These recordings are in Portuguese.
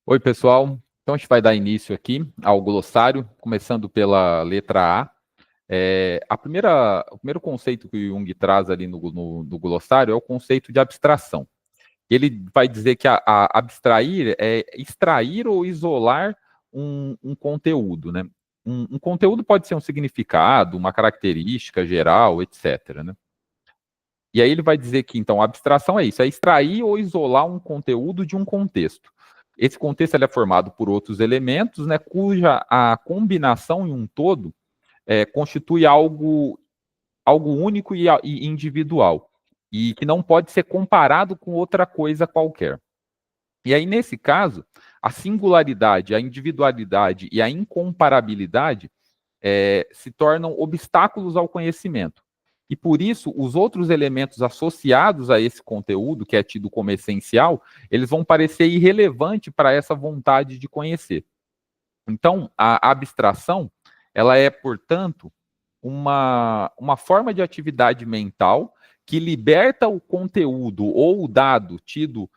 Oi, pessoal. Então, a gente vai dar início aqui ao glossário, começando pela letra A. O primeiro conceito que o Jung traz ali no glossário é o conceito de abstração. Ele vai dizer que a abstrair é extrair ou isolar um conteúdo, né? Um conteúdo pode ser um significado, uma característica geral, etc., né? E aí ele vai dizer que, então, a abstração é isso, é extrair ou isolar um conteúdo de um contexto. Esse contexto ele é formado por outros elementos, né, cuja a combinação em um todo constitui algo único e individual, e que não pode ser comparado com outra coisa qualquer. E aí, nesse caso, a singularidade, a individualidade e a incomparabilidade se tornam obstáculos ao conhecimento. E por isso, os outros elementos associados a esse conteúdo, que é tido como essencial, eles vão parecer irrelevantes para essa vontade de conhecer. Então, a abstração, ela é, portanto, uma forma de atividade mental que liberta o conteúdo ou o dado tido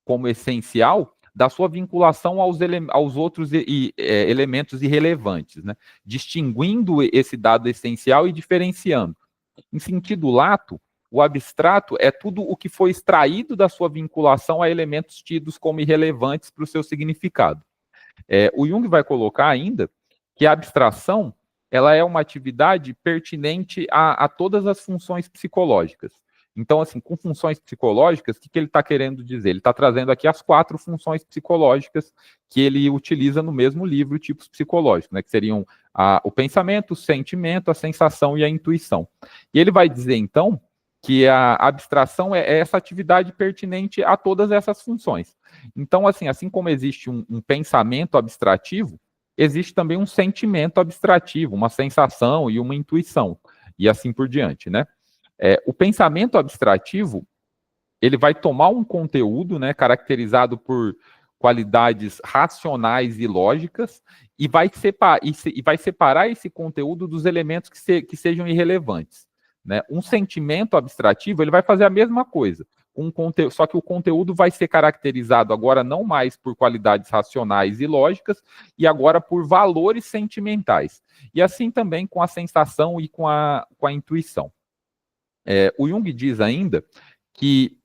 como essencial da sua vinculação aos outros elementos irrelevantes, né? Distinguindo esse dado essencial e diferenciando. Em sentido lato, o abstrato é tudo o que foi extraído da sua vinculação a elementos tidos como irrelevantes para o seu significado. O Jung vai colocar ainda que a abstração ela é uma atividade pertinente a todas as funções psicológicas. Então, assim, com funções psicológicas, o que ele está querendo dizer? Ele está trazendo aqui as 4 funções psicológicas que ele utiliza no mesmo livro, Tipos Psicológicos, né, que seriam o pensamento, o sentimento, a sensação e a intuição. E ele vai dizer, então, que a abstração é essa atividade pertinente a todas essas funções. Então, assim como existe um pensamento abstrativo, existe também um sentimento abstrativo, uma sensação e uma intuição, e assim por diante, né? O pensamento abstrativo, ele vai tomar um conteúdo, né, caracterizado por qualidades racionais e lógicas, e vai separar esse conteúdo dos elementos que sejam irrelevantes. Né? Um sentimento abstrativo, ele vai fazer a mesma coisa, só que o conteúdo vai ser caracterizado agora não mais por qualidades racionais e lógicas, e agora por valores sentimentais. E assim também com a sensação e com a intuição. O Jung diz ainda que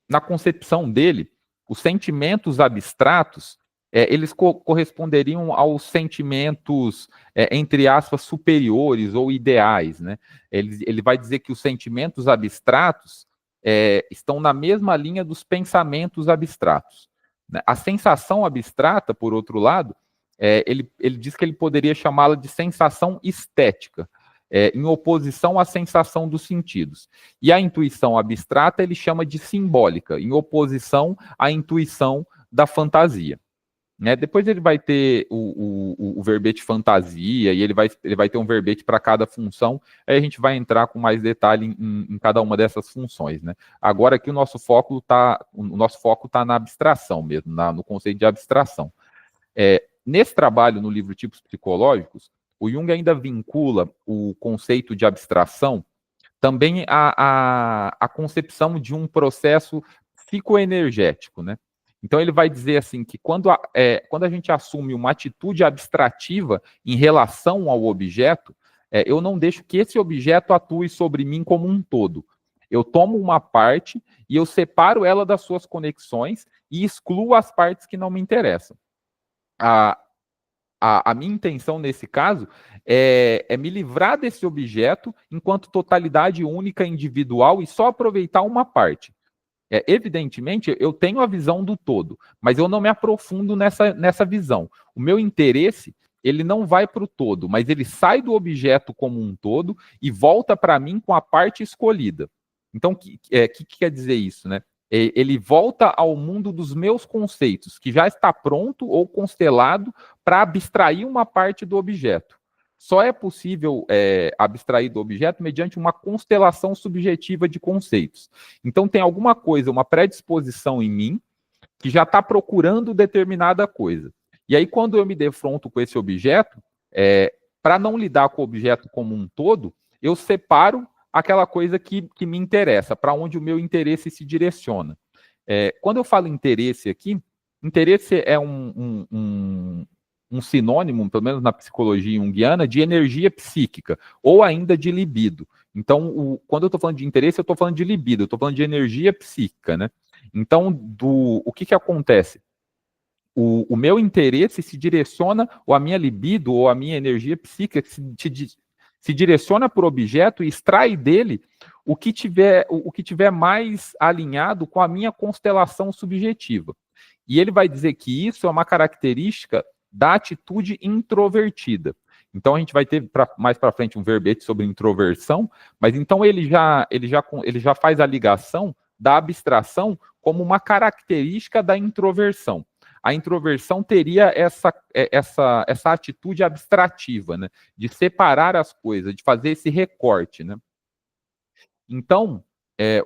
na concepção dele, os sentimentos abstratos, eles corresponderiam aos sentimentos, entre aspas, superiores ou ideais. Né? Ele vai dizer que os sentimentos abstratos estão na mesma linha dos pensamentos abstratos. Né? A sensação abstrata, por outro lado, ele diz que ele poderia chamá-la de sensação estética, em oposição à sensação dos sentidos. E a intuição abstrata ele chama de simbólica, em oposição à intuição da fantasia. Né? Depois ele vai ter o verbete fantasia, e ele vai ter um verbete para cada função, aí a gente vai entrar com mais detalhe em cada uma dessas funções. Né? Agora aqui o nosso foco está na abstração mesmo, no conceito de abstração. Nesse trabalho, no livro Tipos Psicológicos, o Jung ainda vincula o conceito de abstração também à concepção de um processo psicoenergético, né? Então ele vai dizer assim que quando a gente assume uma atitude abstrativa em relação ao objeto, eu não deixo que esse objeto atue sobre mim como um todo. Eu tomo uma parte e eu separo ela das suas conexões e excluo as partes que não me interessam. A minha intenção nesse caso é me livrar desse objeto enquanto totalidade única individual e só aproveitar uma parte. Evidentemente, eu tenho a visão do todo, mas eu não me aprofundo nessa visão. O meu interesse, ele não vai para o todo, mas ele sai do objeto como um todo e volta para mim com a parte escolhida. Então, o que quer dizer isso, né? Ele volta ao mundo dos meus conceitos, que já está pronto ou constelado para abstrair uma parte do objeto. Só é possível abstrair do objeto mediante uma constelação subjetiva de conceitos. Então, tem alguma coisa, uma predisposição em mim, que já está procurando determinada coisa. E aí, quando eu me defronto com esse objeto, para não lidar com o objeto como um todo, eu separo aquela coisa que me interessa, para onde o meu interesse se direciona. Quando eu falo interesse aqui, Interesse é um sinônimo, pelo menos na psicologia junguiana, de energia psíquica, ou ainda de libido. Então, quando eu estou falando de interesse, eu estou falando de libido, eu estou falando de energia psíquica, né? Então, o que acontece? O meu interesse se direciona, ou a minha libido, ou a minha energia psíquica se direciona para o objeto e extrai dele o que tiver mais alinhado com a minha constelação subjetiva. E ele vai dizer que isso é uma característica da atitude introvertida. Então a gente vai ter mais para frente um verbete sobre introversão, mas então ele já faz a ligação da abstração como uma característica da introversão. A introversão teria essa atitude abstrativa, né, de separar as coisas, de fazer esse recorte, né? Então,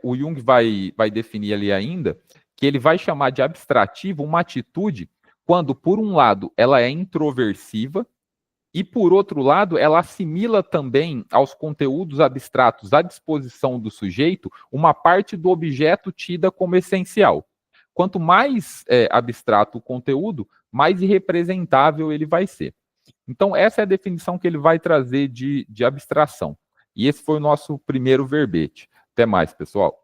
o Jung vai definir ali ainda que ele vai chamar de abstrativo uma atitude quando, por um lado, ela é introversiva e, por outro lado, ela assimila também aos conteúdos abstratos à disposição do sujeito uma parte do objeto tida como essencial. Quanto mais abstrato o conteúdo, mais irrepresentável ele vai ser. Então, essa é a definição que ele vai trazer de abstração. E esse foi o nosso primeiro verbete. Até mais, pessoal.